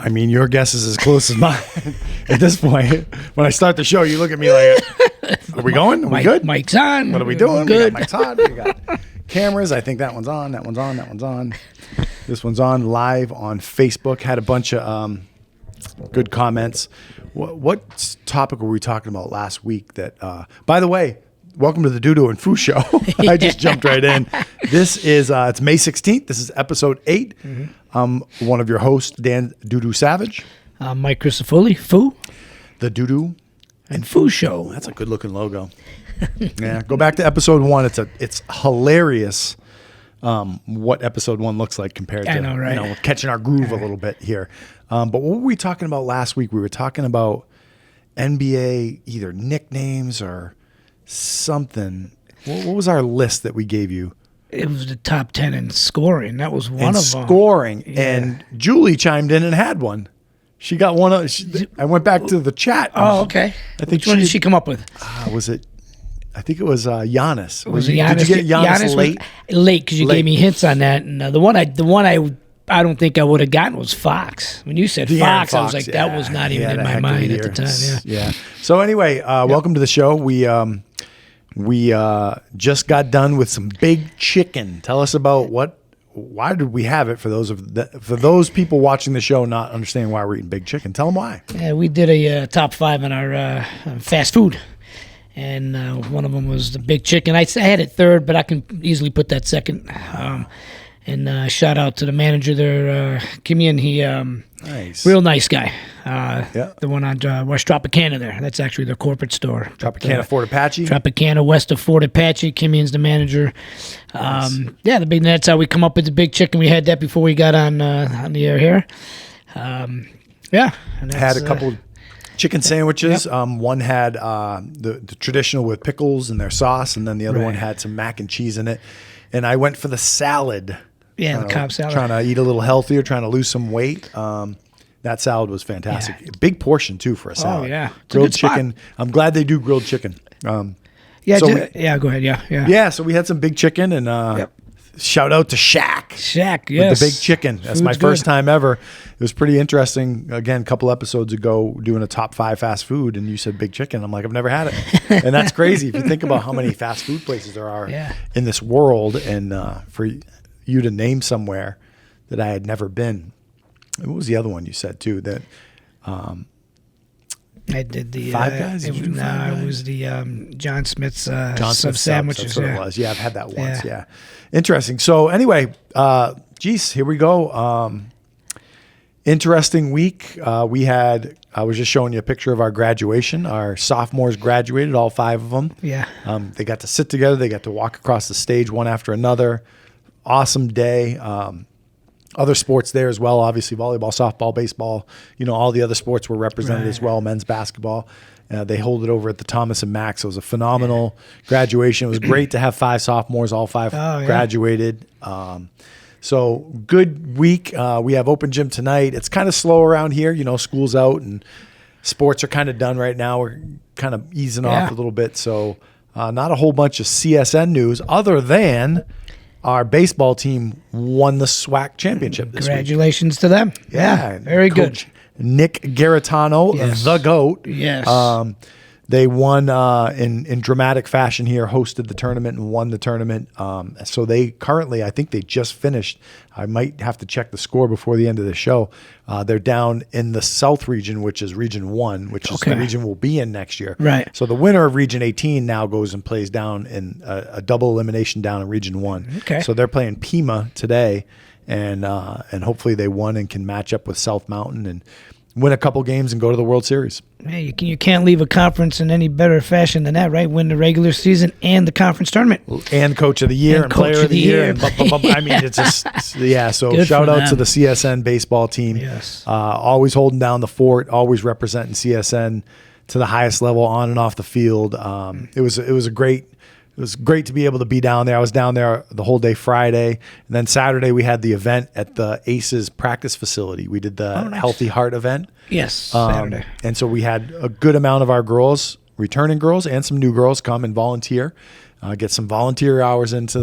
I mean, your guess is as close as mine at this point. When I start the show, you look at me like, are we going? Are we good? Mic's on. What are we doing? Good. We got mics on. We got cameras. I think that one's on. That one's on. That one's on. This one's on live on Facebook. Had a bunch of good comments. What topic were we talking about last week? That, by the way, welcome to the Dudu and Foo Show. I just jumped right in. This is it's May 16th. This is episode 8. Mm-hmm. I'm one of your hosts, Dan Dudu Savage. Mike Crisafulli, Foo. The Dudu and Foo Show. That's a good looking logo. Yeah, go back to episode 1. It's hilarious what episode 1 looks like compared to we're catching our groove a little bit here. But what were we talking about last week? We were talking about NBA either nicknames or something. What was our list that we gave you? It was the top 10 in scoring. That was one of them. Scoring. Yeah. And Julie chimed in and had one. She got one. I went back to the chat. Oh, okay. I think Which one did she come up with? Was it? I think it was Giannis. Was it Giannis? Did you get Giannis late? Late, because you gave me hints on that. And the one I don't think I would have gotten was Fox. When you said Fox, I was like, that was not even in my mind at the time. Yeah. So anyway, welcome to the show. We just got done with some big chicken. Tell us about why did we have it for those people watching the show not understanding why we're eating big chicken. Tell them why. Yeah, we did a top 5 on our fast food. And one of them was the big chicken. I had it third, but I can easily put that second. And shout out to the manager there, Kimian. He nice, real nice guy. The one on West Tropicana there. That's actually their corporate store. Tropicana, Fort Apache. Tropicana, west of Fort Apache. Kimian's the manager. Nice. That's how we come up with the big chicken. We had that before we got on the air here. Had a couple chicken sandwiches. Yep. One had the traditional with pickles and their sauce, and then the other one had some mac and cheese in it. And I went for the salad. Yeah, the Cobb salad. Trying to eat a little healthier, trying to lose some weight. That salad was fantastic. Yeah. Big portion, too, for a salad. Oh, yeah. Grilled chicken. I'm glad they do grilled chicken. Go ahead. Yeah. So we had some big chicken, and shout out to Shaq. Shaq, yes. With the big chicken. That's my first time ever. It was pretty interesting. Again, a couple episodes ago, doing a top 5 fast food, and you said big chicken. I'm like, I've never had it. And that's crazy if you think about how many fast food places there are in this world, and for you to name somewhere that I had never been. What was the other one you said, too? That I did the Five Guys? It was the John Smith's Smith sandwiches. That's what it was. Yeah, I've had that once. Yeah. Interesting. So anyway, here we go. Interesting week. I was just showing you a picture of our graduation. Our sophomores graduated, all 5 of them. Yeah. They got to sit together. They got to walk across the stage one after another. Awesome day. Other sports there as well, obviously volleyball, softball, baseball, all the other sports were represented as well, men's basketball. They hold it over at the Thomas and Max. It was a phenomenal graduation. It was great to have 5 sophomores, all 5 graduated. So good week. We have open gym tonight. It's kind of slow around here. School's out and sports are kind of done right now. We're kind of easing off a little bit. So not a whole bunch of CSN news other than our baseball team won the SWAC championship this week. Congratulations to them. Yeah. Very Coach good. Nick Garitano, the GOAT. Yes. They won in dramatic fashion here, hosted the tournament and won the tournament. So they currently, I think they just finished. I might have to check the score before the end of the show. They're down in the South region, which is Region 1, which is the region we'll be in next year. Right. So the winner of Region 18 now goes and plays down in a double elimination down in Region 1. Okay. So they're playing Pima today, and hopefully they won and can match up with South Mountain and win a couple games and go to the World Series. Yeah, you can't leave a conference in any better fashion than that, right? Win the regular season and the conference tournament. And Coach of the Year and Player of the Year. And I mean, it's just, so good shout out to the CSN baseball team. Yes. Always holding down the fort, always representing CSN to the highest level on and off the field. It was great to be able to be down there. I was down there the whole day Friday. And then Saturday we had the event at the Aces practice facility. We did the Healthy Heart event. Yes, Saturday. And so we had a good amount of our girls, returning girls and some new girls, come and volunteer, get some volunteer hours into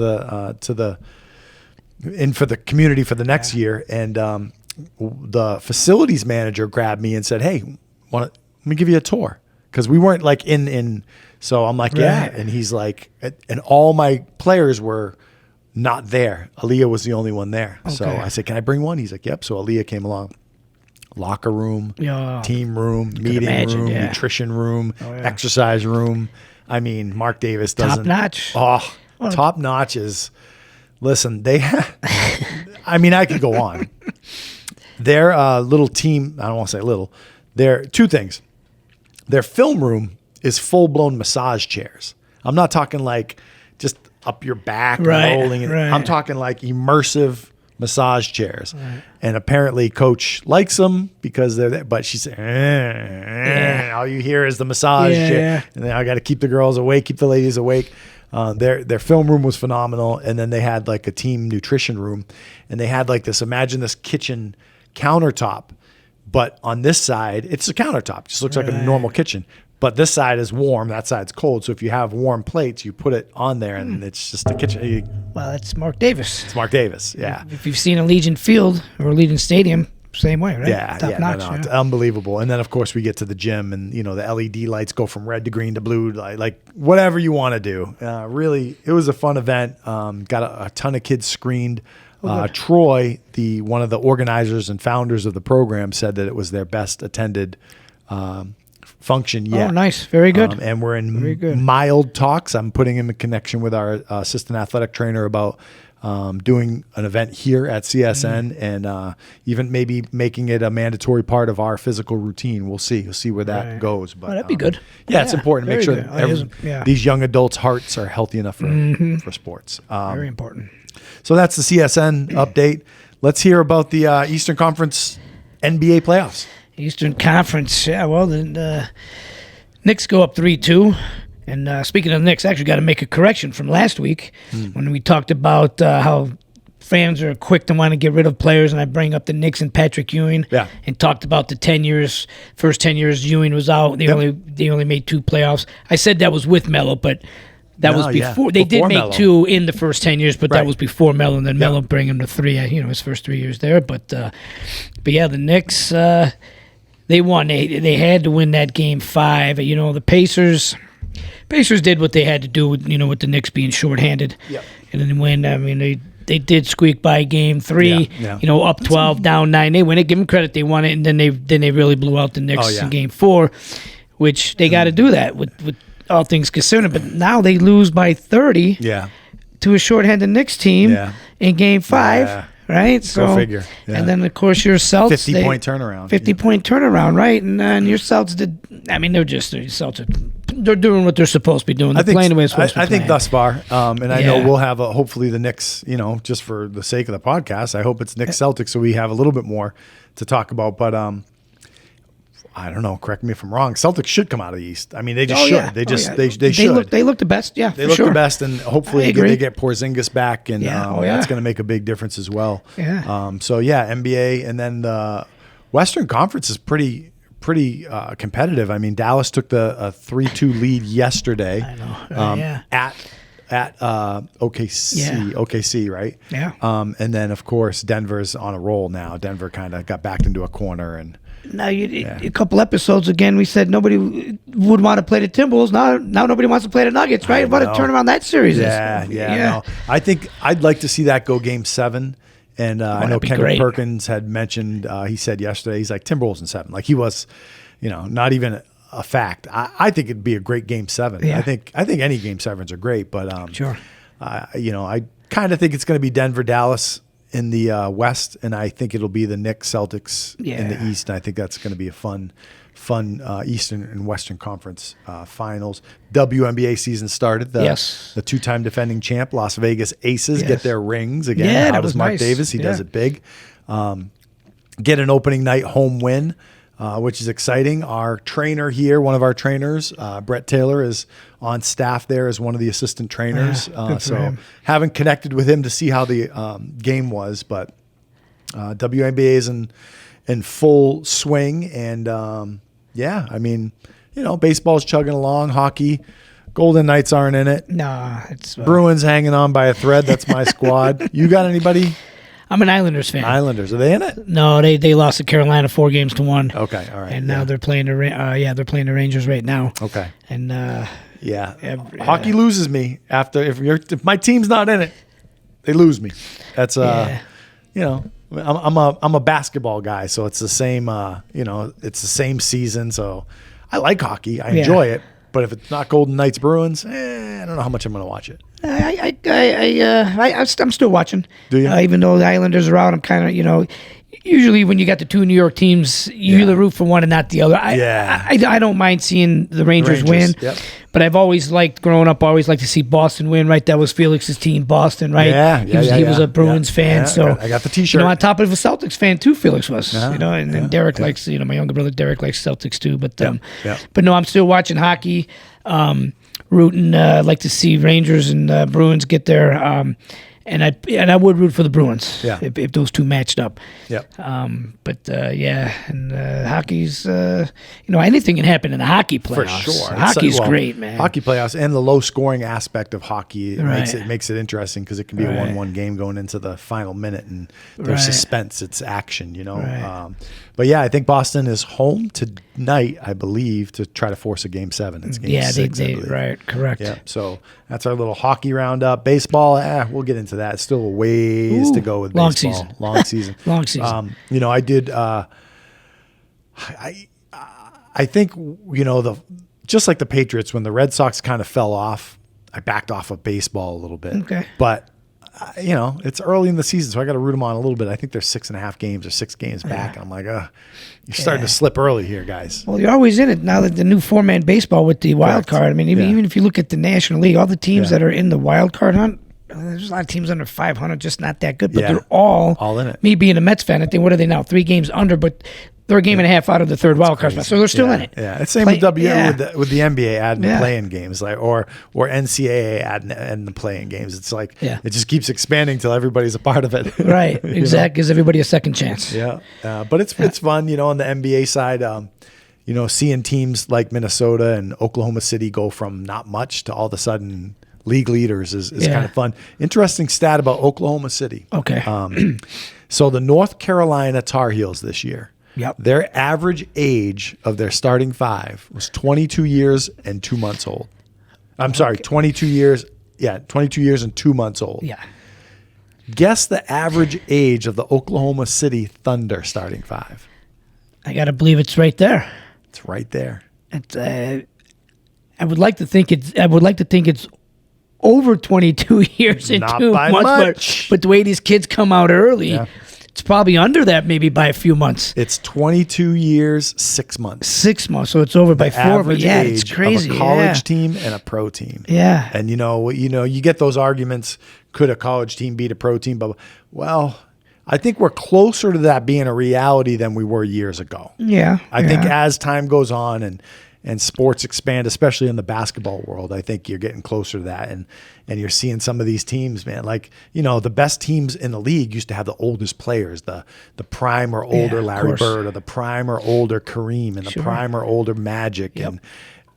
for the community for the next year. And the facilities manager grabbed me and said, "Hey, let me give you a tour," because we weren't like in. So I'm like, "Yeah," Right. and he's like, and all my players were not there. Aaliyah was the only one there. So Okay. I said, "Can I bring one?" He's like, "Yep." So Aaliyah came along. Locker room, Yeah. team room, meeting imagine, room, yeah. nutrition room, yeah. exercise room. I mean, Mark Davis doesn't. Top notch. Oh, top notch is. Listen, they. I mean, I could go on. Their little team. I don't want to say little. They're two things. Their film room is full blown massage chairs. I'm not talking like just up your back, Right, rolling it. right. I'm talking like immersive massage chairs. Right. And apparently, coach likes them because they're there. But she said, all you hear is the massage chair, Yeah. and then I got to keep the girls awake, keep the ladies awake. Their film room was phenomenal, and then they had like a team nutrition room, and they had like this. Imagine this kitchen countertop, but on this side it's a countertop. Just looks like a normal kitchen, but this side is warm, that side's cold. So if you have warm plates, you put it on there, and it's just a kitchen. Well, that's Mark Davis. It's Mark Davis, yeah. If you've seen Allegiant Field or Allegiant Stadium, same way, right? Yeah, Top notch. no, it's unbelievable. And then of course we get to the gym, and the LED lights go from red to green to blue, like whatever you want to do. Really, it was a fun event. Got a ton of kids screened. Troy, one of the organizers and founders of the program, said that it was their best attended function yet. Oh, nice. Very good. And we're in mild talks. I'm putting him in connection with our assistant athletic trainer about doing an event here at CSN and even maybe making it a mandatory part of our physical routine. We'll see. We'll see where that goes. But that'd be good. Yeah, it's important to make sure that these young adults' hearts are healthy enough for sports. Very important. So that's the CSN update. Let's hear about the Eastern Conference NBA playoffs. Eastern Conference. Yeah, well, the Knicks go up 3-2. And speaking of the Knicks, I actually got to make a correction from last week when we talked about how fans are quick to want to get rid of players, and I bring up the Knicks and Patrick Ewing, and talked about the first 10 years Ewing was out. They only made 2 playoffs. I said that was with Melo, but that was before. They did make Melo. 2 in the first 10 years, but that was before Melo, and then Melo bring him to 3. His first 3 years there. But yeah, the Knicks they won. They had to win that game 5. The Pacers did what they had to do with with the Knicks being shorthanded. Yep. And then when they did squeak by game 3. Up 12, down 9. They win it. Give them credit. They won it, and then they really blew out the Knicks in game 4, which they got to do that with all things considered. But now they lose by 30 to a shorthanded Knicks team in game 5. Yeah. Right, so go figure. Yeah. And then of course your Celtics 50-point turnaround. 50-point turnaround, right? And your Celtics did. They're doing what they're supposed to be doing. They're playing the way they're supposed to be. I think thus far, and I know we'll have hopefully the Knicks. Just for the sake of the podcast, I hope it's Knicks Celtics, so we have a little bit more to talk about. But I don't know. Correct me if I'm wrong. Celtics should come out of the East. I mean, they just should. Yeah. They should. They look the best. Yeah, they look the best, and hopefully they get Porzingis back, and yeah. That's going to make a big difference as well. Yeah. NBA, and then the Western Conference is pretty competitive. I mean, Dallas took a 3-2 lead yesterday. I know. At OKC, right? Yeah. And then of course Denver's on a roll now. Denver kind of got backed into a corner, and now a couple episodes again we said nobody would want to play the Timberwolves. Now nobody wants to play the Nuggets, right? What a turnaround that series is. No. I think I'd like to see that go Game 7. And I know Kendrick Perkins had mentioned. He said yesterday, he's like Timberwolves in 7. Like he was, not even a fact. I think it'd be a great Game 7. Yeah. I think any Game 7s are great, but sure. I kind of think it's going to be Denver, Dallas in the West, and I think it'll be the Knicks, Celtics in the East. And I think that's going to be a fun Eastern and Western Conference finals. WNBA season started. The 2-time defending champ Las Vegas Aces get their rings again. Yeah, How does Mark Davis? He does it big. Get an opening night home win, which is exciting. Our trainer here, one of our trainers, Brett Taylor, is on staff there as one of the assistant trainers. So haven't connected with him to see how the game was, but WNBA is in full swing, and I mean, baseball's chugging along. Hockey, Golden Knights aren't in it. Nah, it's Bruins hanging on by a thread. That's my squad. You got anybody? I'm an Islanders fan. Islanders, are they in it? No, they lost to Carolina 4-1. Okay, all right. And now they're playing they're playing the Rangers right now. Okay. And Hockey loses me if my team's not in it, they lose me. That's you know, I'm a basketball guy, so it's the same. It's the same season. So I like hockey. I enjoy it. But if it's not Golden Knights Bruins, I don't know how much I'm going to watch it. I'm still watching. Do you? Even though the Islanders are out, I'm kind of usually when you got the two New York teams, you either root for one and not the other. I don't mind seeing the Rangers win. Yep. But I've always liked, growing up, always liked to see Boston win, right? That was Felix's team, Boston, right? He was a Bruins fan. Yeah, so I got the T-shirt. On top of a Celtics fan too, Felix was. And Derek likes, my younger brother Derek likes Celtics too. But but no, I'm still watching hockey, rooting. Like to see Rangers and Bruins get there. And I would root for the Bruins if those two matched up. Yep. And hockey's anything can happen in the hockey playoffs. For sure. Hockey's great, man. Hockey playoffs and the low scoring aspect of hockey Right. makes it interesting because it can be a 1-1 game going into the final minute and there's suspense, it's action, Right. But yeah, I think Boston is home tonight, I believe, to try to force a game 7. It's game 6, I believe. Right, correct. Yeah, so that's our little hockey roundup. Baseball, we'll get into that. Still a ways to go with baseball. Long season. Long season. I did. I think just like the Patriots, when the Red Sox kind of fell off, I backed off of baseball a little bit. Okay. But it's early in the season, so I got to root them on a little bit. I think they're 6.5 games or 6 games back, and I'm like, you're starting to slip early here, guys. Well, you're always in it now that the new format baseball with the wild card. I mean, even if you look at the National League, all the teams that are in the wild card hunt, there's a lot of teams under 500, just not that good, but they're all in it. Me being a Mets fan, I think, what are they now? 3 games under, but they're a game and a half out of the third wild card spot, so they're still in it. Yeah, it's same with with the NBA adding the play-in games, or NCAA adding the play-in games. It's like it just keeps expanding till everybody's a part of it. Right, exactly. Gives everybody a second chance. Yeah, but it's fun, on the NBA side. Seeing teams like Minnesota and Oklahoma City go from not much to all of a sudden league leaders is kind of fun. Interesting stat about Oklahoma City. Okay. So the North Carolina Tar Heels this year. Yep. Their average age of their starting 5 was 22 years and 2 months old. I'm sorry, 22 years. Yeah, 22 years and 2 months old. Yeah. Guess the average age of the Oklahoma City Thunder starting 5. I got to believe it's right there. It's right there. It's, I would like to think it's over 22 years and Not 2 by months, much. but the way these kids come out early, it's probably under that maybe by a few months. It's 22 years, 6 months. 6 months, so it's over by 4. But Average it's age crazy. of a college team and a pro team. Yeah. And you get those arguments. Could a college team beat a pro team? But I think we're closer to that being a reality than we were years ago. Yeah. I think as time goes on and sports expand, especially in the basketball world, I think you're getting closer to that. And you're seeing some of these teams, man, like, the best teams in the league used to have the oldest players, the prime or older Larry Bird, or the prime or older Kareem, and the prime or older Magic,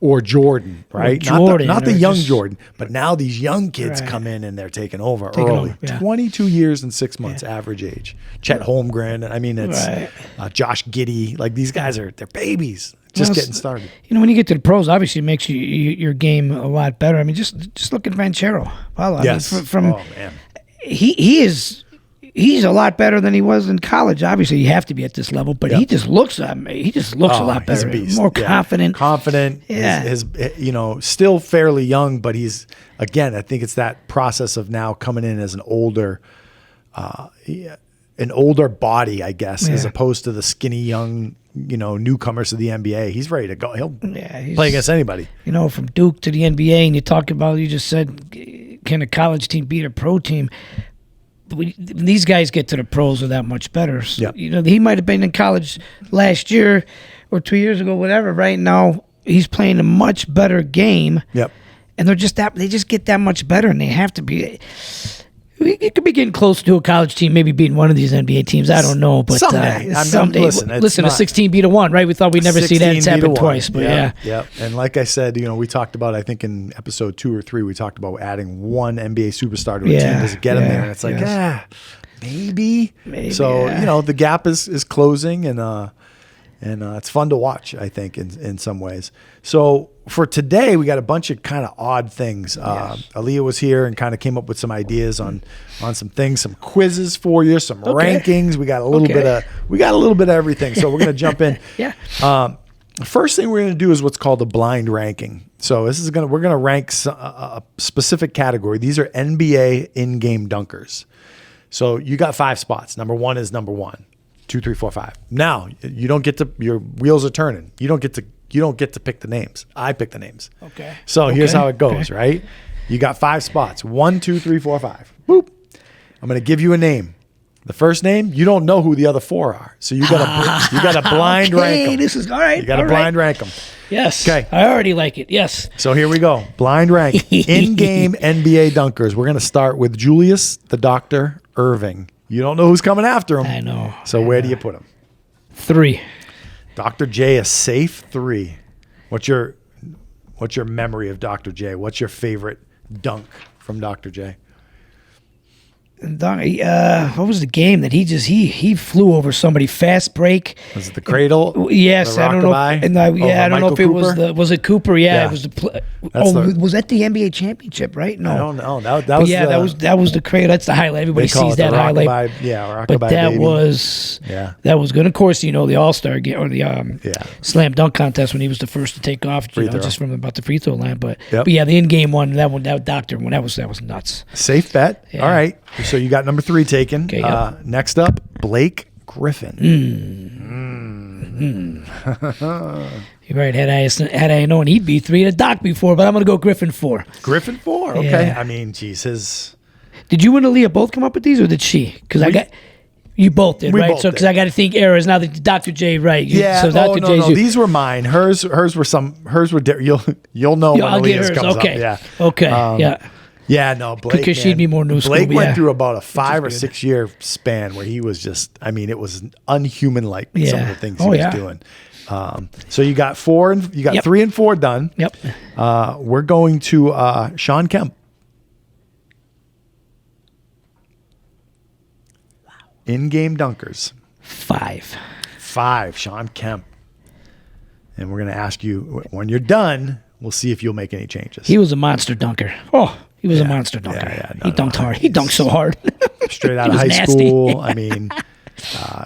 or Jordan, right? Not the young Jordan, but now these young kids come in and they're taking over early. 22 years and 6 months average age. Chet Holmgren, I mean, it's Josh Giddey. Like, these guys they're babies. Just getting started. When you get to the pros, obviously it makes your game a lot better. I mean, just look at Ranchero. Well, yes. Man. He's a lot better than he was in college. Obviously, you have to be at this level, but he just looks a lot better. He's a beast. More confident. Yeah. His still fairly young, but he's, again, I think it's that process of now coming in as an older body, I guess, as opposed to the skinny young, newcomers to the NBA. He's ready to go. He'll play against anybody. From Duke to the NBA, and you just said, can a college team beat a pro team? These guys get to the pros are that much better. So, he might have been in college last year or 2 years ago, whatever. Right now, he's playing a much better game. Yep. And they just get that much better, and they have to be. It could be getting close to a college team, maybe beating one of these NBA teams. I don't know, but someday. Listen, a 16 beat a 1, right? We thought we'd never see that. It's happened twice, but yeah. And like I said, we talked about, I think in episode 2 or 3, we talked about adding one NBA superstar to a team. Does it get them there? And it's like, maybe. So yeah. the gap is closing, and it's fun to watch, I think, in some ways. So for today, we got a bunch of kind of odd things. Aaliyah was here and kind of came up with some ideas on some things, some quizzes for you, some rankings. We got a little bit of everything. So we're gonna jump in. Yeah. The first thing we're gonna do is what's called a blind ranking. So we're gonna rank a specific category. These are NBA in-game dunkers. So you got 5 spots. Number 1 is number 1. 2, 3, 4, 5. Now you don't get to. Your wheels are turning. You don't get to pick the names. I pick the names. Okay. So here's how it goes. Right. You got 5 spots. 1, 2, 3, 4, 5. Boop. I'm gonna give you a name. The first name, you don't know who the other 4 are. So you got to blind rank them. This is all right. You got to blind rank them. Yes. Okay. I already like it. Yes. So here we go. Blind rank in-game NBA dunkers. We're gonna start with Julius the Doctor Irving. You don't know who's coming after him. I know. So where do you put him? 3. Dr. J, a safe 3. What's your memory of Dr. J? What's your favorite dunk from Dr. J? What was the game that he flew over somebody fast break? Was it the cradle? Yes, the I don't know. rockabye? And I don't know if it was Cooper? was it Cooper? Yeah, Yeah. it was the. That's Was that the NBA championship? Right? No, I don't know. That But was yeah, the, that was the cradle. That's the highlight. Everybody they call sees it the that highlight. rockabye. Yeah, rockabye. But that baby. was Yeah. That was good. Of course, the All-Star game or the Yeah. slam dunk contest when he was the first to take off, Free throw. just from about the free throw line. But Yep. but yeah, the in-game one, that Doctor one, that was nuts. Safe bet. Yeah. All right. So you got number 3 taken. Okay, yep. Next up, Blake Griffin. You're right. Had I known he'd be 3, the Doc be 4, but I'm gonna go Griffin 4. Griffin 4. Okay. Yeah. I mean, geez, his. Did you and Aaliyah both come up with these, or did she? Because you both did, We right? both So because did. I got to think errors now that Dr. J, right? Yeah. So Dr. no. J's. These were mine. Hers were different. You'll know when I'll get Aaliyah's hers. comes Okay. up. Yeah. Okay. Yeah. Yeah, no, Blake. Because she'd be more new school, Blake but went yeah. through about a 5 or good. 6 year span where he was just. I mean, it was unhuman like some of Yeah. the things Oh, he was yeah. doing. So you got 4 and you got Yep. 3 and 4 done. Yep. We're going to Sean Kemp. In-game dunkers. 5. 5, Sean Kemp. And we're going to ask you when you're done. We'll see if you'll make any changes. He was a monster dunker. Oh, he was a monster dunker. yeah, no, he dunked no, hard. He dunked so hard. Straight out He of was high nasty. school. I mean,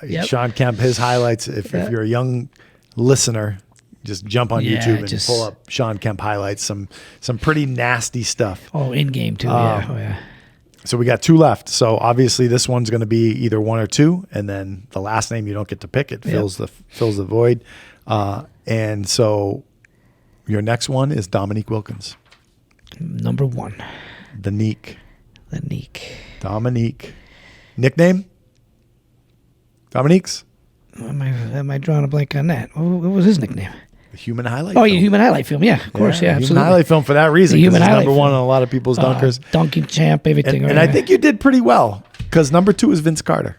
Yep. Sean Kemp, his highlights. If you're a young listener, just jump on Yeah, YouTube and just- pull up Sean Kemp highlights. Some pretty nasty stuff. Oh, in game too. Yeah. Oh yeah. So we got 2 left. So obviously this one's going to be either 1 or 2, and then the last name you don't get to pick. It fills the void. And so your next one is Dominique Wilkins, Number 1, the Neek. the Neek. Dominique. Nickname? Dominique's? Am I drawing a blank on that? What was his nickname? The Human Highlight Oh, Film. yeah, Human Highlight Film. Yeah, of course. Yeah, Human absolutely. Highlight Film for that reason. The Because Human it's Highlight number 1 Film. on a lot of people's dunkers. Dunking champ, everything. And I think you did pretty well because number 2 is Vince Carter.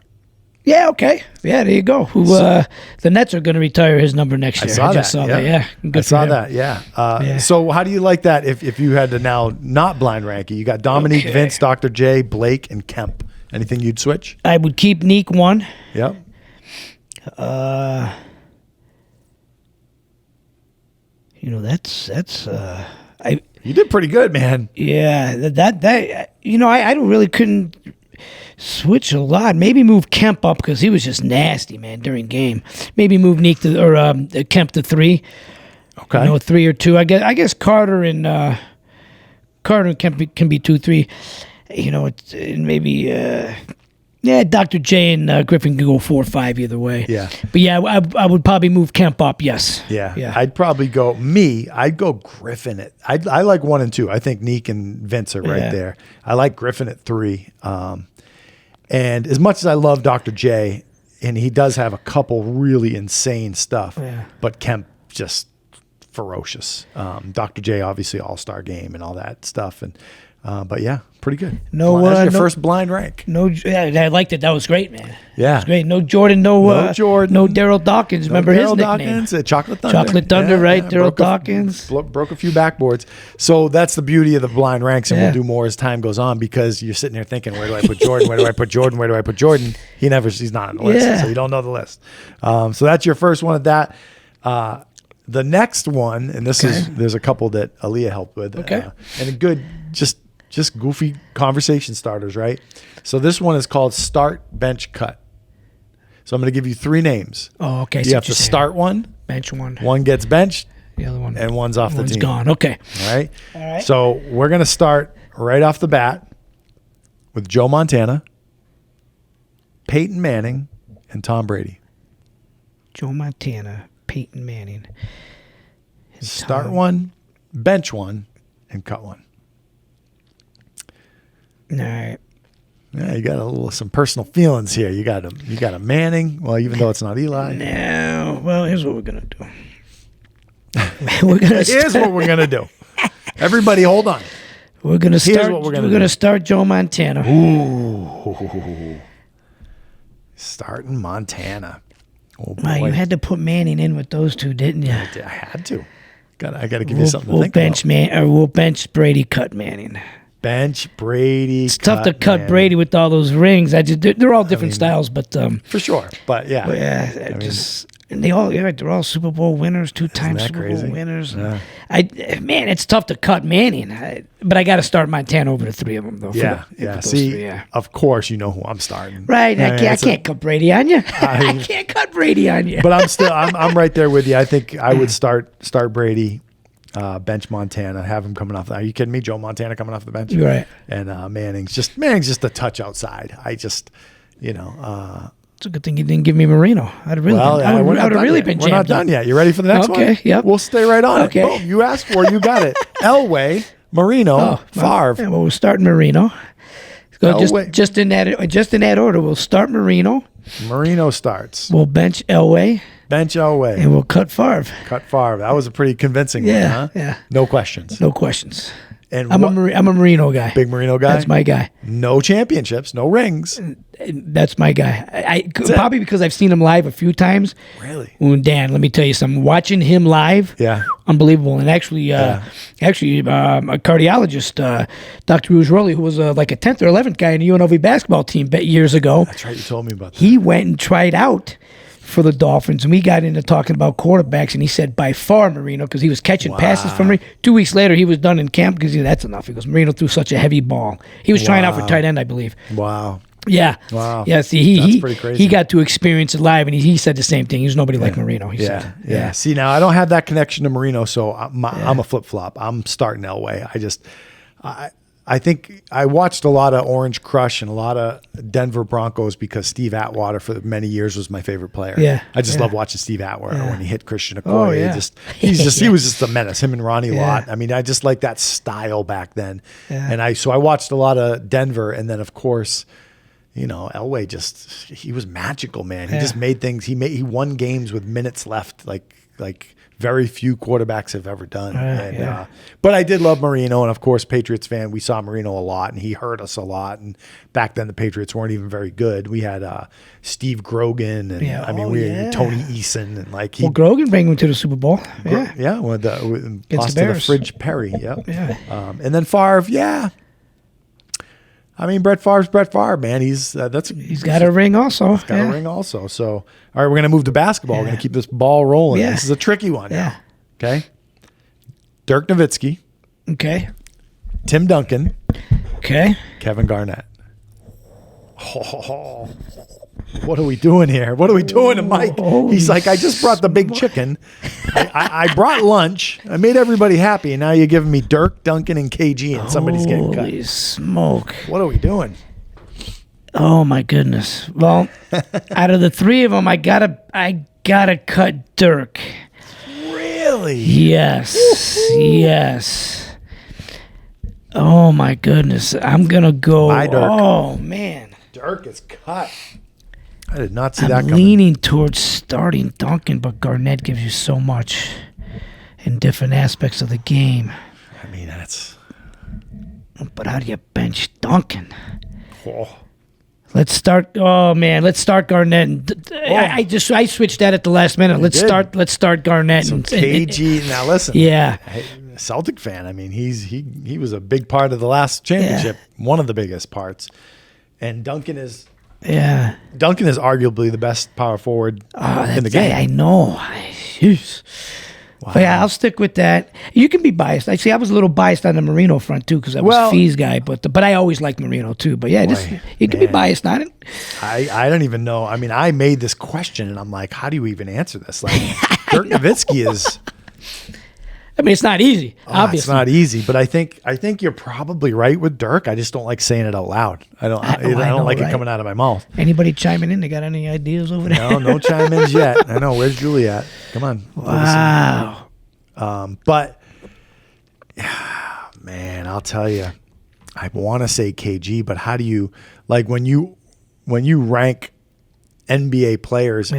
Yeah, okay. Yeah, there you go. The Nets are going to retire his number next I year. saw just that. saw that. Yeah, good I for saw him. that. Yeah. Yeah. So how do you like that if you had to now not blind rank it? You got Dominique, Okay. Vince, Dr. J, Blake, and Kemp. Anything you'd switch? I would keep Neek 1. Yep. That's You did pretty good, man. yeah, that I don't really couldn't switch a lot. Maybe move Kemp up because he was just nasty, man, during game. Maybe move Neek Kemp to 3. Okay. 3 or 2. I guess Carter and Kemp can be 2-3. It's maybe Dr. J and Griffin can go 4-5 either way. Yeah. But yeah, I would probably move Kemp up. Yes. Yeah. Yeah. I'd probably go I'd go Griffin at I like 1 and 2. I think Neek and Vince are right Yeah. there. I like Griffin at 3. And as much as I love Dr. J, and he does have a couple really insane stuff, Yeah. but Kemp just ferocious. Dr. J obviously all-star game and all that stuff. And But yeah, pretty good. No, That's your no- first blind rank. No, yeah, I liked it. That was great, man. Yeah. It was great. No Jordan, No Jordan. no Daryl Dawkins. Remember his Daryl nickname? Dawkins, Chocolate Thunder. Chocolate Thunder, right? Daryl Broke Dawkins. broke a few backboards. So that's the beauty of the blind ranks, and Yeah. we'll do more as time goes on because you're sitting there thinking, where do I put Jordan? Where do I put Jordan? Where do I put Jordan? He's not on the list, Yeah. so you don't know the list. So that's your first one of that. The next one, and there's a couple that Aaliyah helped with. Okay. And a good, just goofy conversation starters, right? So this one is called Start, Bench, Cut. So I'm going to give you 3 names. Oh, okay. You have to start one bench one. gets benched, The other one. and one's off the team. gone. Okay. All right. All right. So we're going to start right off the bat with Joe Montana, Peyton Manning, and Tom Brady. Joe Montana, Peyton Manning. and Start Tom- one, bench one, and cut one. All right. Yeah, you got some personal feelings here. You got a Manning. Well, even though it's not Eli. Now, well, here's what we're gonna do. we're gonna Here's what we're gonna do. Everybody, hold on. we're gonna start. what we're gonna we're do. gonna start Joe Montana. Ooh. Starting Montana. Oh boy. Wow, you had to put Manning in with those two, didn't you? I had to. I got to give you something to We'll think bench about. We'll bench Brady, cut Manning. Bench Brady. It's tough to cut Manning. Brady with all those rings. They're all different styles, but For sure. But yeah. and they're all Super Bowl winners, 2-time that Super crazy? Bowl winners. Yeah. Man, it's tough to cut Manning, but I got to start Montana over the 3 of them though. Yeah. For Yeah. those See, 3, yeah. of course, you know who I'm starting. Right, I Yeah, can't cut Brady on you. I can't cut Brady on you. But I'm right there with you. I think I would start Brady, bench Montana, have him coming off. Are you kidding me? Joe Montana coming off the bench. You're right. And Manning's just a touch outside. I just, It's a good thing you didn't give me Marino. I'd have really, I would have really been We're not jammed up. done yet. You ready for the next one? Okay, yep. We'll stay right on Okay. it. Boom, you asked for it. You got it. Elway, Marino, Favre. Yeah, well, we'll start Marino. So Elway. just in that order. We'll start Marino. Marino starts. We'll bench Elway, Bench Elway. and we'll cut Favre. Cut Favre. That was a pretty convincing one, huh? Yeah. No questions. No questions. And I'm what- a Marino guy. big Marino guy? That's my guy. No championships, no rings. That's my guy. Probably because I've seen him live a few times. Really? Well, Dan, let me tell you something. Watching him live, Yeah. unbelievable. And actually, a cardiologist, Dr. Ruggieri, who was like a 10th or 11th guy in the UNLV basketball team years ago, That's right. You told me about that. he went and tried out for the Dolphins, and we got into talking about quarterbacks, and he said by far Marino, because he was catching passes from me. 2 weeks later, he was done in camp because that's enough. He goes, Marino threw such a heavy ball. He was trying out for tight end, I believe. Wow. Yeah. Wow. Yeah. See, That's pretty crazy. he got to experience it live, and he said the same thing. He's nobody like Marino. He Yeah, said. yeah. See, now I don't have that connection to Marino, so I'm a flip flop. I'm starting Elway. I think I watched a lot of Orange Crush and a lot of Denver Broncos because Steve Atwater for many years was my favorite player. Yeah, I just yeah. love watching Steve Atwater when he hit Christian Okoye. Oh, yeah. He was just a menace. Him and Ronnie Yeah. Lott. I mean, I just like that style back then. Yeah. And I watched a lot of Denver, and then of course, Elway he was magical, man. He Yeah. just made things. He won games with minutes left, like very few quarterbacks have ever done. Yeah. But I did love Marino, and of course, Patriots fan. We saw Marino a lot, and he hurt us a lot. And back then, the Patriots weren't even very good. We had Steve Grogan, and Yeah. we Yeah. had Tony Eason, and Well, Grogan bring him to the Super Bowl. Yeah. yeah, lost the to the Bears. Fridge Perry. Yep. Yeah. And then Favre, yeah. I mean, Brett Favre's Brett Favre, man. He's Got a ring also. got a ring also. So, all right, we're going to move to basketball. We're going to keep this ball rolling. Yeah. This is a tricky one. Yeah. Now. Okay. Dirk Nowitzki, Okay. Tim Duncan, Okay. Kevin Garnett. Oh, what are we doing here? What are we doing to Mike? He's like, I just brought the big chicken. I brought lunch. I made everybody happy. And now you're giving me Dirk, Duncan, and KG, and somebody's getting cut. Holy smoke. What are we doing? Oh my goodness. Well, out of the 3 of them, I gotta cut Dirk. Really? Yes. Yes. Oh my goodness. I'm gonna go. Bye, Dirk. Oh man. Dirk is cut. I did not see that I'm coming. leaning towards starting Duncan, but Garnett gives you so much in different aspects of the game. I mean, that's But how do you bench Duncan? Oh. Let's start. Oh man, let's start Garnett. And I switched that at the last minute. Let's start Garnett. Some and KG. Now listen. yeah, Hey, Celtic fan. I mean, he was a big part of the last championship. One of the biggest parts. And Duncan is arguably the best power forward in the game. I know. Jeez. Wow. But yeah, I'll stick with that. You can be biased. I was a little biased on the Marino front too because I was Fee's guy, but I always liked Marino too. But yeah, you can be biased on it. I don't even know. I mean, I made this question and I'm like, how do you even answer this? Like, Dirk Nowitzki is. I mean, it's not easy. Obviously, it's not easy. But I think you're probably right with Dirk. I just don't like saying it out loud. I don't like it coming out of my mouth. Anybody chiming in? They got any ideas over there? No chime-ins yet. I know. Where's Julie at? Come on. Wow. But man, I'll tell you, I want to say KG, but how do you when you rank NBA players?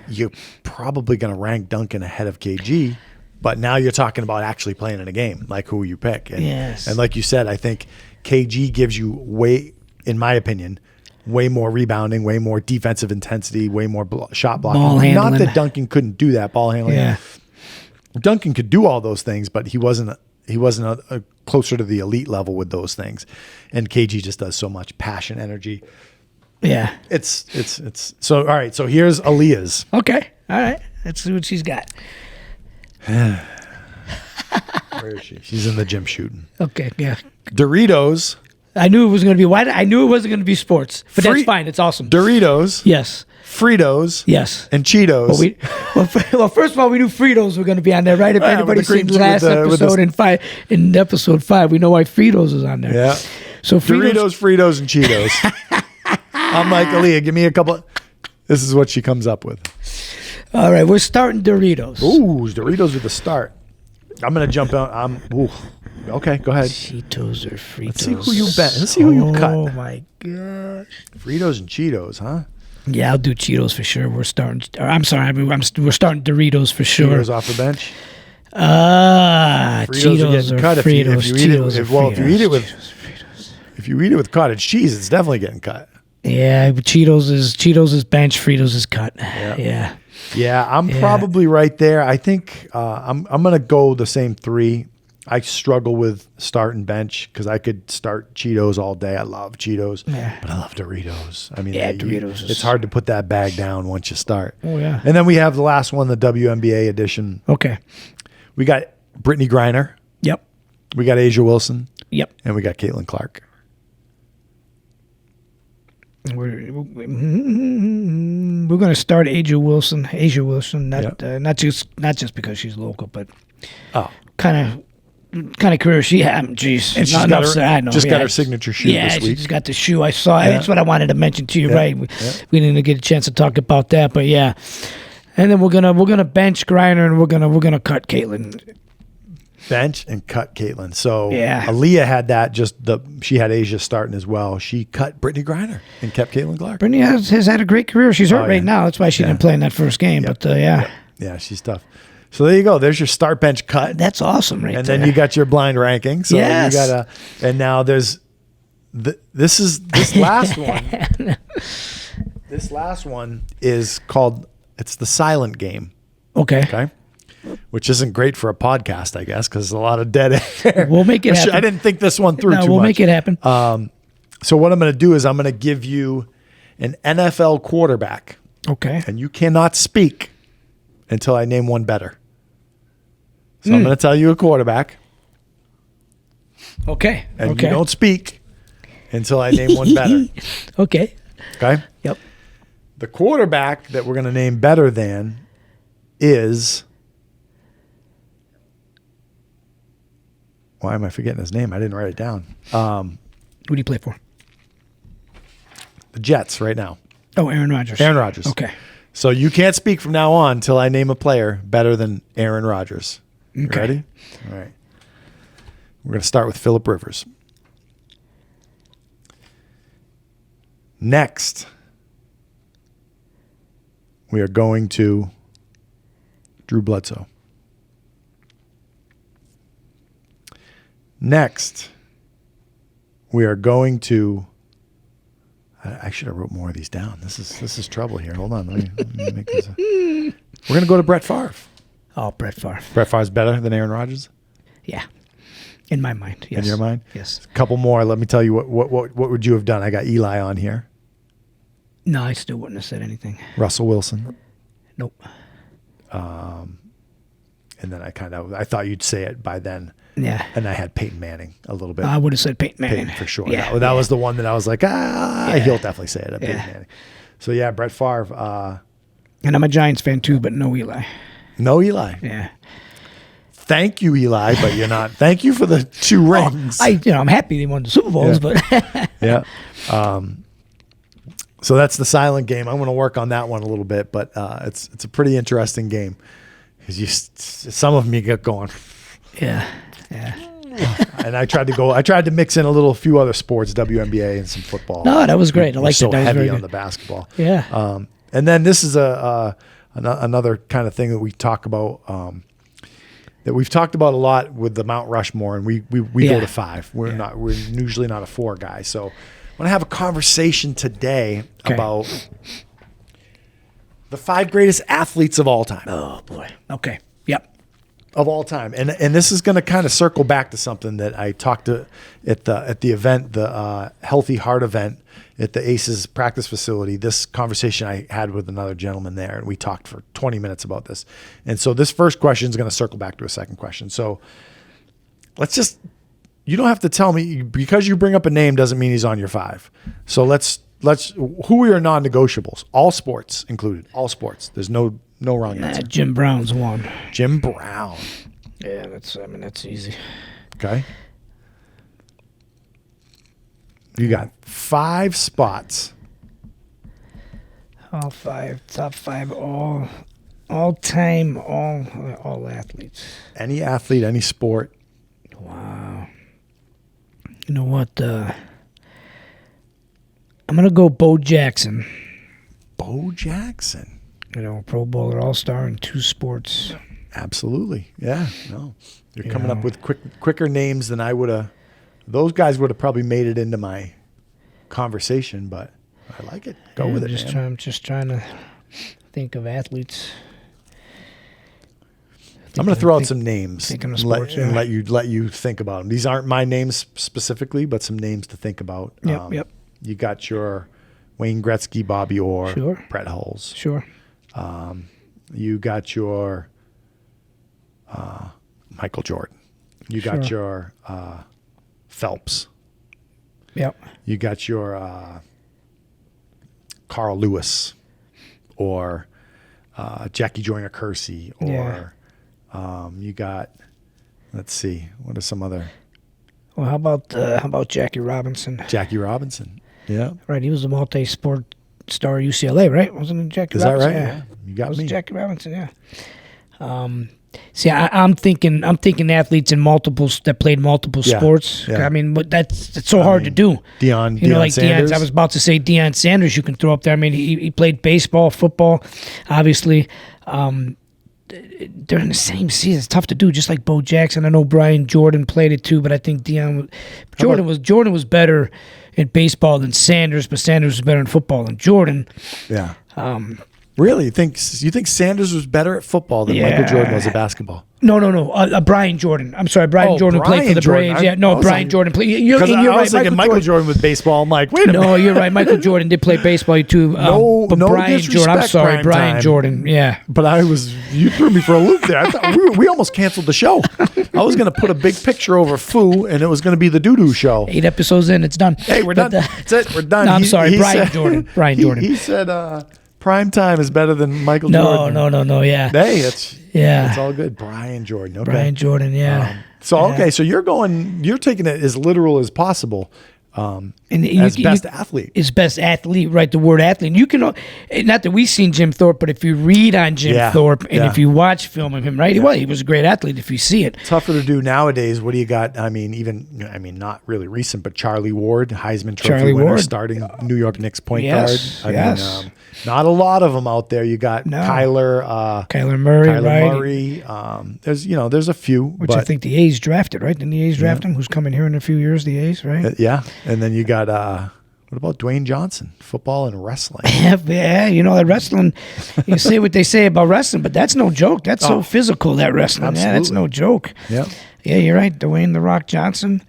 You're probably going to rank Duncan ahead of KG. But now you're talking about actually playing in a game, like who you pick. And, and like you said, I think KG gives you in my opinion, way more rebounding, way more defensive intensity, way more shot blocking. Ball handling. Not that Duncan couldn't do that, ball handling. Yeah. Duncan could do all those things, but he wasn't a closer to the elite level with those things. And KG just does so much passion, energy. Yeah. It's so all right. So here's Aaliyah's. Okay. All right. Let's see what she's got. Where is she? She's in the gym shooting. Okay, yeah. Doritos. I knew it was going to be I knew it wasn't going to be sports, but that's fine. It's awesome. Doritos. Yes. Fritos. Yes. And Cheetos. Well, first of all, we knew Fritos were going to be on there, right? If anybody's seen the last episode in episode 5, we know why Fritos is on there. Yeah. So Doritos, Fritos, and Cheetos. I'm like, Aaliyah, give me a couple. This is what she comes up with. All right, we're starting Doritos. Ooh, Doritos with the start. I'm gonna jump out. Okay, go ahead. Cheetos or Fritos? Let's see who you bet. Let's see who you cut. Oh my gosh. Fritos and Cheetos, huh? Yeah, I'll do Cheetos for sure. We're starting. I'm sorry, we're starting Doritos for sure. Cheetos off the bench. Fritos Cheetos are getting cut. Fritos, if you eat it with cottage cheese, it's definitely getting cut. Yeah, but Cheetos is bench, Fritos is cut. Yeah. Yeah, I'm probably right there. I think I'm gonna go the same 3. I struggle with start and bench because I could start Cheetos all day. I love Cheetos, but I love Doritos. I mean, Doritos. It's hard to put that bag down once you start. Oh yeah. And then we have the last one, the WNBA edition. Okay. We got Brittany Griner. Yep. We got Asia Wilson. Yep. And we got Caitlin Clark. We're going to start Asia Wilson, not just because she's local, but kind of career she had. Jeez, and she's got her signature shoe this week. She's got the shoe. I saw. Yeah. That's what I wanted to mention to you. Right, we didn't get a chance to talk about that, but yeah. And then we're gonna bench Griner and we're gonna cut Caitlin. Bench and cut Caitlin. So yeah. Aaliyah had that. She had Asia starting as well. She cut Brittany Griner and kept Caitlin Clark. Brittany has had a great career. She's hurt right now. That's why she didn't play in that first game. Yep. But yeah, she's tough. So there you go. There's your start bench cut. That's awesome, right? And then you got your blind ranking. So you got and now there's this last one. This last one is called. It's the silent game. Okay. Which isn't great for a podcast, I guess, because there's a lot of dead air. We'll make it happen. I didn't think this one through too much. We'll make it happen. So what I'm going to do is I'm going to give you an NFL quarterback. Okay. And you cannot speak until I name one better. So I'm going to tell you a quarterback. Okay. And you don't speak until I name one better. Okay. Okay? Yep. The quarterback that we're going to name better than is... Why am I forgetting his name? I didn't write it down. Who do you play for? The Jets right now. Oh, Aaron Rodgers. Aaron Rodgers. Okay. So you can't speak from now on until I name a player better than Aaron Rodgers. Okay. Ready? All right. We're going to start with Phillip Rivers. Next, we are going to Drew Bledsoe. Next, we are going to. I should have wrote more of these down. This is trouble here. Hold on, let me make this. We're going to go to Brett Favre. Oh, Brett Favre. Brett Favre's better than Aaron Rodgers Yeah. In my mind, yes. in your mind. Yes. A couple more. Let me tell you what would you have done? I got Eli on here. No, I still wouldn't have said anything. Russell Wilson. Nope. And then I thought you'd say it by then. Yeah. And I had Peyton Manning a little bit. I would have said Peyton Manning. Peyton for sure. Yeah. That was the one that I was like, he'll definitely say it. Peyton Manning. So yeah, Brett Favre. And I'm a Giants fan too, but no Eli. No Eli. Yeah. Thank you, Eli, but you're not. Thank you for the 2 rings. I'm happy they won the Super Bowls, but Yeah. So that's the silent game. I'm going to work on that one a little bit, but it's a pretty interesting game because some of them you get going. yeah. And I tried to mix in a few other sports, WNBA and some football. No, that was great. I liked so it. That was heavy very on good. the basketball. Yeah. And then this is another kind of thing that we talk about. That we've talked about a lot with the Mount Rushmore, and we go to 5. We're usually not a 4 guy. So I want to have a conversation today about the 5 greatest athletes of all time. Oh boy. Okay. Yep. Of all time, and this is going to kind of circle back to something that I talked to at the event, the Healthy Heart event at the Aces practice facility. This conversation I had with another gentleman there, and we talked for 20 minutes about this. And so this first question is going to circle back to a second question. So you don't have to tell me, because you bring up a name doesn't mean he's on your 5. So who are your non-negotiables? All sports included. All sports. There's no wrong answer. Jim Brown's one. Jim Brown. Yeah, that's easy. Okay. You got 5 spots. All 5, top 5, all time, all athletes. Any athlete, any sport. Wow. You know what? I'm gonna go Bo Jackson. Bo Jackson. Pro Bowler, All-Star in 2 sports. Absolutely. Yeah. No. You're coming up with quicker names than I would have. Those guys would have probably made it into my conversation, but I like it. Go with it, man. I'm just trying to think of athletes. I'm going to throw out some names thinking of and let sports, yeah. let you think about them. These aren't my names specifically, but some names to think about. Yep. You got your Wayne Gretzky, Bobby Orr, Sure. Brett Hulse. Sure. You got your Michael Jordan. You got your Phelps. Yep. You got your Carl Lewis or Jackie Joyner-Kersee or you got, let's see, what are some other? Well, how about Jackie Robinson? Jackie Robinson. Yeah. Right, he was a multi-sport star at UCLA, right? Wasn't it Jackie Is Robinson? that right? Yeah. You got was me. Jackie Robinson, yeah. See, I'm thinking athletes in that played multiple sports. Yeah. I mean, but that's so hard to do. Deion like Sanders. I was about to say Deion Sanders. You can throw up there. I mean, he played baseball, football, obviously. They're in the same season. It's tough to do. Just like Bo Jackson, I know Brian Jordan played it too, but I think Jordan was better in baseball than Sanders, but Sanders was better in football than Jordan. Yeah. Really? You think Sanders was better at football than Michael Jordan was at basketball? No. Brian Jordan. I'm sorry, Brian Jordan played for the Jordan. Braves. Brian Jordan played. You're I right. was thinking Michael Jordan with baseball. I'm like, wait a minute. No, you're right. Michael Jordan did play baseball too. No Brian Jordan. I'm disrespect, sorry, Prime Brian Time. Jordan. Yeah. But you threw me for a loop there. I thought we almost canceled the show. I was going to put a big picture over Foo, and it was going to be the doo-doo show. 8 episodes in, it's done. Hey, we're done. That's it. We're done. No, I'm sorry, Brian Jordan. Brian Jordan. He said prime time is better than Michael Jordan. No. Yeah. Hey, it's all good. Brian Jordan. Okay. Brian Jordan. Yeah. So you're taking it as literal as possible. And as best athlete. Is best athlete, right? The word athlete. And you can, not that we've seen Jim Thorpe, but if you read on Jim Thorpe and if you watch film of him, right? Well, he was a great athlete if you see it. Tougher to do nowadays. What do you got? I mean, not really recent, but Charlie Ward, Heisman Trophy winner, starting New York Knicks point guard. I mean, not a lot of them out there. You got Kyler Murray. There's a few. Which I think the A's drafted, right? Didn't the A's draft him? Who's coming here in a few years, the A's, right? Yeah. And then you got, what about Dwayne Johnson, football and wrestling? Yeah, that wrestling, you say what they say about wrestling, but that's no joke. That's so physical, that wrestling. Absolutely. Yeah, that's no joke. Yeah. Yeah, you're right. Dwayne "The Rock" Johnson.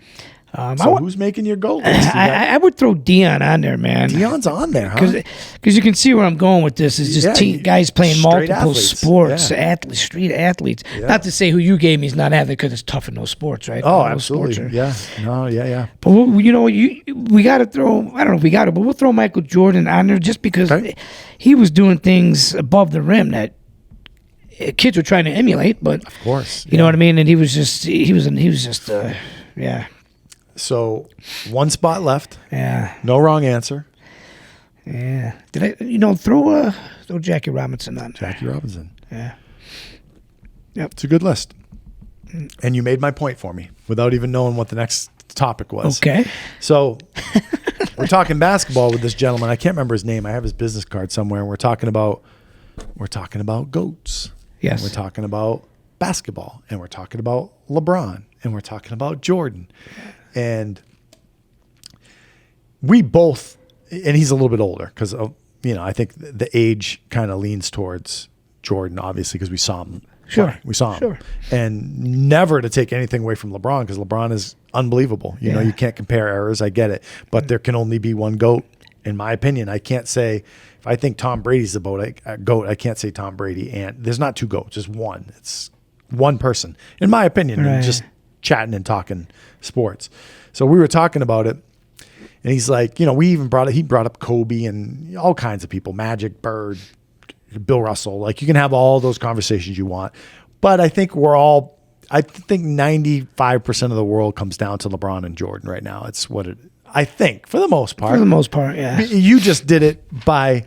Who's making your goal list? I would throw Deion on there, man. Deion's on there, huh? Because you can see where I'm going with this. It's just guys playing multiple sports, street athletes. Yeah. Not to say who you gave me is not athlete, because it's tough in those sports, right? Oh, absolutely. Yeah. But we got to throw. I don't know if we got to, but we'll throw Michael Jordan on there just because he was doing things above the rim that kids were trying to emulate. But of course, you know what I mean. And he was just. So, one spot left. Yeah. No wrong answer. Yeah. Did I, throw Jackie Robinson on? Jackie Robinson. Yeah. Yep. It's a good list. And you made my point for me without even knowing what the next topic was. Okay. So, we're talking basketball with this gentleman. I can't remember his name. I have his business card somewhere. And we're talking about GOATs. Yes. And we're talking about basketball. And we're talking about LeBron. And we're talking about Jordan. And we both, and he's a little bit older because, I think the age kind of leans towards Jordan, obviously, because we saw him. Sure. We saw him. And never to take anything away from LeBron, because LeBron is unbelievable. You can't compare errors. I get it. But there can only be one GOAT, in my opinion. I can't say, if I think Tom Brady's the GOAT, I can't say Tom Brady. And there's not two GOATs, just one. It's one person, in my opinion. Right. Just chatting and talking sports. So we were talking about it, and he's like, he brought up Kobe and all kinds of people, Magic, Bird, Bill Russell. Like, you can have all those conversations you want. But I think I think 95% of the world comes down to LeBron and Jordan right now. It's I think, for the most part. For the most part, yeah. You just did it by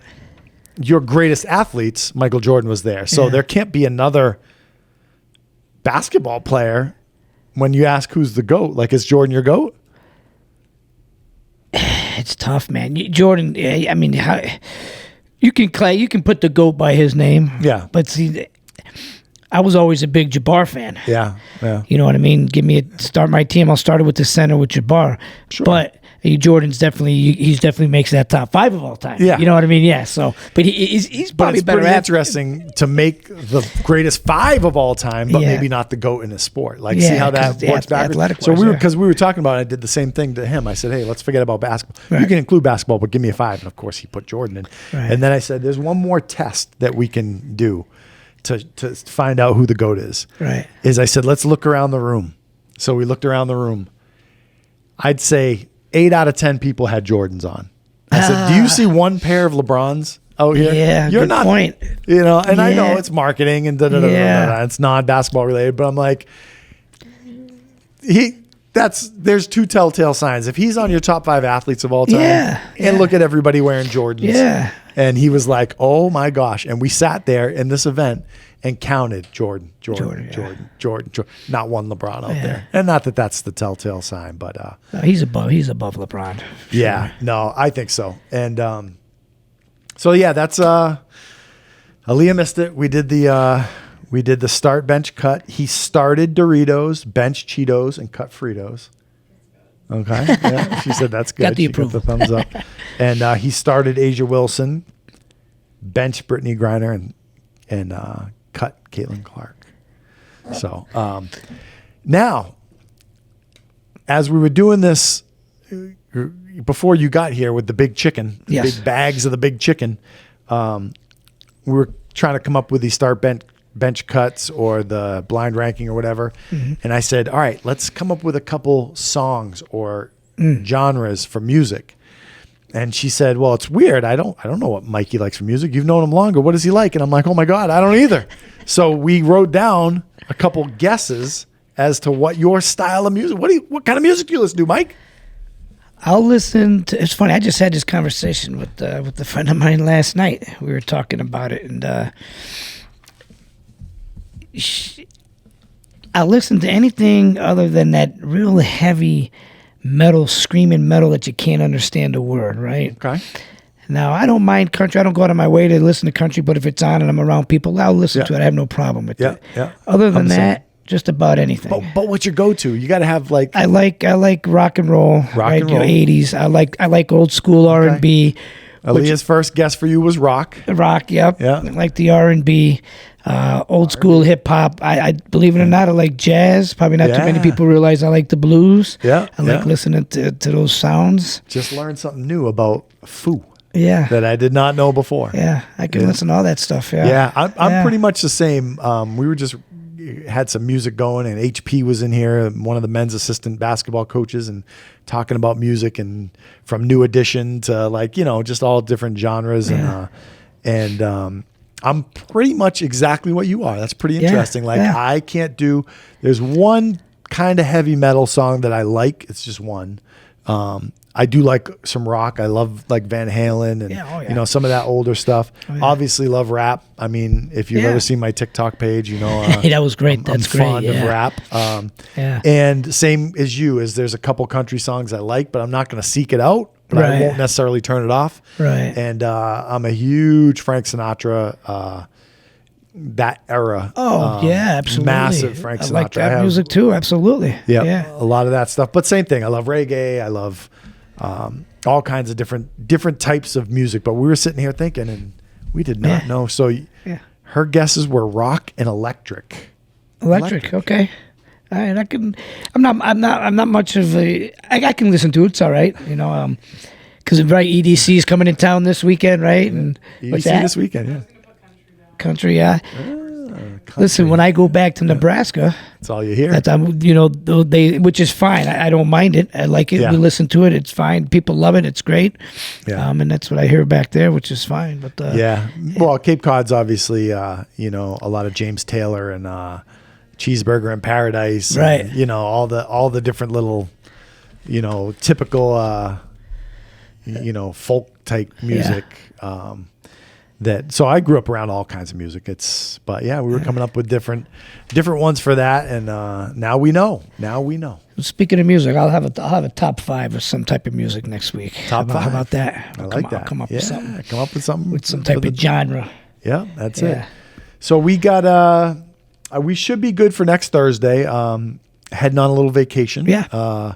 your greatest athletes. Michael Jordan was there. So there can't be another basketball player. When you ask who's the GOAT, like, is Jordan your GOAT? It's tough, man. Jordan, I mean, you can put the GOAT by his name. Yeah. But see, I was always a big Jabbar fan. Yeah. You know what I mean? Start my team. I'll start it with the center with Jabbar. Sure. But Jordan's definitely makes that top 5 of all time. Yeah. You know what I mean? Yeah. So, but he's probably better. But it's pretty interesting to make the greatest 5 of all time, but maybe not the GOAT in a sport. Like, see how that works backwards. So because we were talking about it, I did the same thing to him. I said, hey, let's forget about basketball. Right. You can include basketball, but give me a 5. And of course, he put Jordan in. Right. And then I said, there's one more test that we can do to find out who the GOAT is. Right. I said, let's look around the room. So we looked around the room. I'd say 8 out of 10 people had Jordans on. I said, do you see one pair of LeBrons out here? Yeah, you're good not, point. And I know it's marketing and it's non-basketball related, but I'm like, there's 2 telltale signs. If he's on your top 5 athletes of all time, and look at everybody wearing Jordans. Yeah. And he was like, oh my gosh. And we sat there in this event and counted Jordan. Not one LeBron out there. And not that that's the telltale sign, but no, he's above LeBron. Yeah, no, I think so. And so that's Aaliyah missed it. We did the start, bench, cut. He started Doritos, bench Cheetos, and cut Fritos. Okay. Yeah, she said that's good. Got the approval. Got the thumbs up. And he started Asia Wilson, bench Brittany Griner, and cut Caitlin Clark. So now, as we were doing this before you got here with the big chicken, the big bags of the big chicken, we were trying to come up with these start bench cuts or the blind ranking or whatever. Mm-hmm. And I said, all right, let's come up with a couple songs or genres for music. And she said, well, it's weird. I don't know what Mikey likes for music. You've known him longer. What does he like? And I'm like, oh my God, I don't either. So we wrote down a couple guesses as to what your style of music, what kind of music do you listen to, Mike? I'll listen to. It's funny. I just had this conversation with a friend of mine last night. We were talking about it, and I'll listen to anything other than that real heavy metal, screaming metal that you can't understand a word. Right? Okay. Now, I don't mind country. I don't go out of my way to listen to country, but if it's on and I'm around people, I'll listen to it. I have no problem with it. Yeah. Other than that, just about anything. But what's your go-to? You got to have like I like rock and roll, Rock and roll. 80s. I like old school R&B. Aaliyah's first guess for you was rock. Rock, yep. Yeah. I like the R&B, old school hip hop. I believe it or not, I like jazz. Probably not too many Yeah. people realize I like the blues. Yeah, I like yeah. listening to those sounds. Just learned something new about foo Yeah. that I did not know before. Yeah, I can listen to all that stuff. Yeah. Yeah, I'm Yeah. pretty much the same. We were just had some music going, and HP was in here, one of the men's assistant basketball coaches, and talking about music and from New Edition to like just all different genres and I'm pretty much exactly what you are. That's pretty interesting. Like I can't do. There's one kind of heavy metal song that I like. It's just one. I do like some rock. I love like Van Halen and some of that older stuff. Obviously love rap. I mean, if you've ever seen my TikTok page, that was great. I'm That's great. fond of rap. Yeah. And same as you, is there's a couple country songs I like, but I'm not going to seek it out. But I won't necessarily turn it off. Right. And I'm a huge Frank Sinatra. That era. Oh yeah, absolutely. Massive Frank Sinatra. I like that music too. Absolutely. Yeah, a lot of that stuff. But same thing. I love reggae. I love all kinds of different types of music. But we were sitting here thinking, and we did not know. So her guesses were rock and electric. Electric. Okay. All right. I'm not much of a. I can listen to it. It's all right. Because EDC is coming in town this weekend, right? And what's EDC that? this weekend, yeah. Country, yeah. Country. Listen, when I go back to Nebraska, that's all you hear. which is fine. I don't mind it. I like it. Yeah. We listen to it. It's fine. People love it. It's great. Yeah. And that's what I hear back there, which is fine. But Well, Cape Cod's obviously a lot of James Taylor and Cheeseburger in Paradise. Right. And, all the different little, typical folk type music. So I grew up around all kinds of music. We were coming up with different ones for that, and now we know. speaking of music, I'll have a top 5 of some type of music next week. Top 5. How about that? I like that. I'll come up with something. Come up with something With some type of genre. Yeah, that's it. So we got we should be good for next Thursday. Heading on a little vacation. Yeah.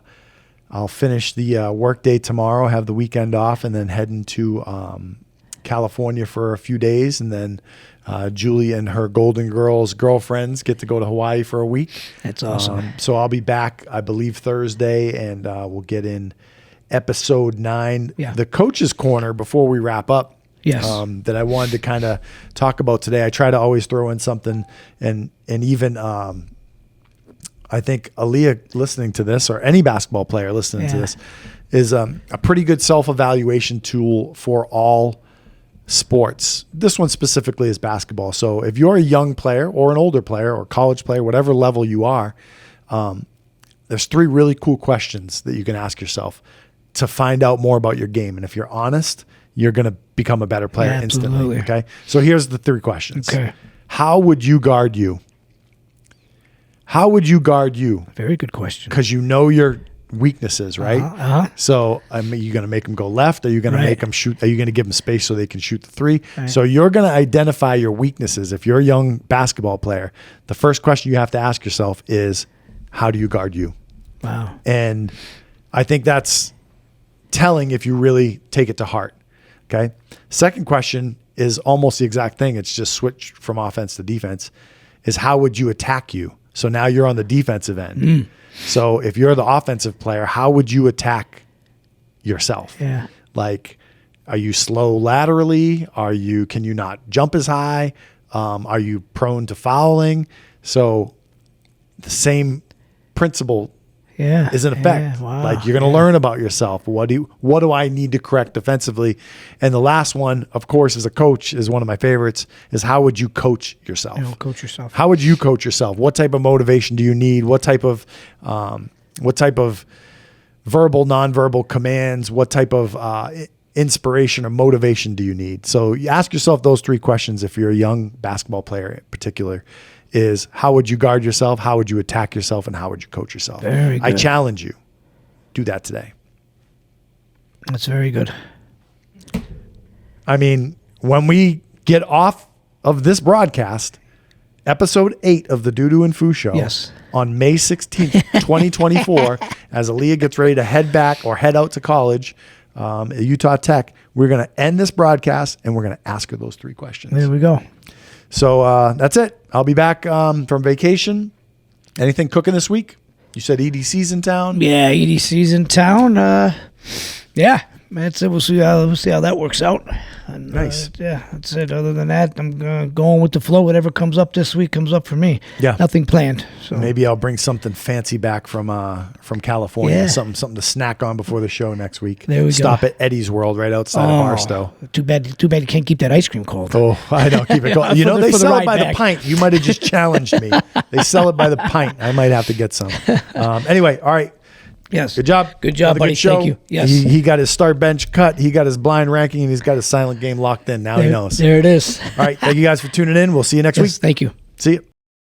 I'll finish the work day tomorrow, have the weekend off, and then heading to California for a few days, and then Julie and her Golden Girls girlfriends get to go to Hawaii for a week. That's awesome. So I'll be back, I believe, Thursday, and we'll get in episode 9. Yeah. The Coach's Corner, before we wrap up, Yes. that I wanted to kind of talk about today. I try to always throw in something, and even I think Aaliyah listening to this, or any basketball player listening to this, is a pretty good self-evaluation tool for all sports. This one specifically is basketball. So if you're a young player or an older player or college player, whatever level you are, there's 3 really cool questions that you can ask yourself to find out more about your game. And if you're honest, you're going to become a better player instantly. Okay. So here's the 3 questions. Okay. How would you guard you? How would you guard you? Very good question. Because you know your weaknesses, right? Uh-huh. So, are you going to make them go left? Are you going to make them shoot? Are you going to give them space so they can shoot the 3? Right. So you're going to identify your weaknesses. If you're a young basketball player, the first question you have to ask yourself is, how do you guard you? Wow. And I think that's telling if you really take it to heart. Okay. Second question is almost the exact thing. It's just switch from offense to defense. Is how would you attack you? So now you're on the defensive end. So if you're the offensive player, how would you attack yourself? Yeah. Like, are you slow laterally? Can you not jump as high? Are you prone to fouling? So the same principle is in effect. Yeah. Wow. Like, you're going to learn about yourself. What do I need to correct defensively? And the last one, of course, as a coach, is one of my favorites, is how would you coach yourself? Coach yourself. How would you coach yourself? What type of motivation do you need? What type of verbal, nonverbal commands? What type of inspiration or motivation do you need? So you ask yourself those 3 questions if you're a young basketball player in particular. Is how would you guard yourself? How would you attack yourself? And how would you coach yourself? Very good. I challenge you. Do that today. That's very good. I mean, when we get off of this broadcast, episode 8 of the Dudu and Fu Show Yes. on May 16th, 2024, as Aaliyah gets ready to head back or head out to college at Utah Tech, we're going to end this broadcast and we're going to ask her those 3 questions. There we go. So that's it. I'll be back from vacation. Anything cooking this week? You said EDC's in town. Yeah, EDC's in town. Yeah, that's it. We'll see how that works out. And, Nice. Yeah, that's it. Other than that, I'm going with the flow. Whatever comes up this week comes up for me. Yeah. Nothing planned. So Maybe I'll bring something fancy back from California. Yeah. Something to snack on before the show next week. There we go. Stop at Eddie's World right outside of Barstow. Too bad you can't keep that ice cream cold. Oh, I know. Keep it cold. You know, they for the sell it ride by the back. pint. You might have just challenged me. They sell it by the pint. I might have to get some. Anyway, all right. Yes. Good job. Good job, Another buddy. good show. Thank you. Yes. He got his start bench cut. He got his blind ranking, and he's got his silent game locked in. Now he knows. There it is. All right. Thank you guys for tuning in. We'll see you next Yes, week. thank you. See you.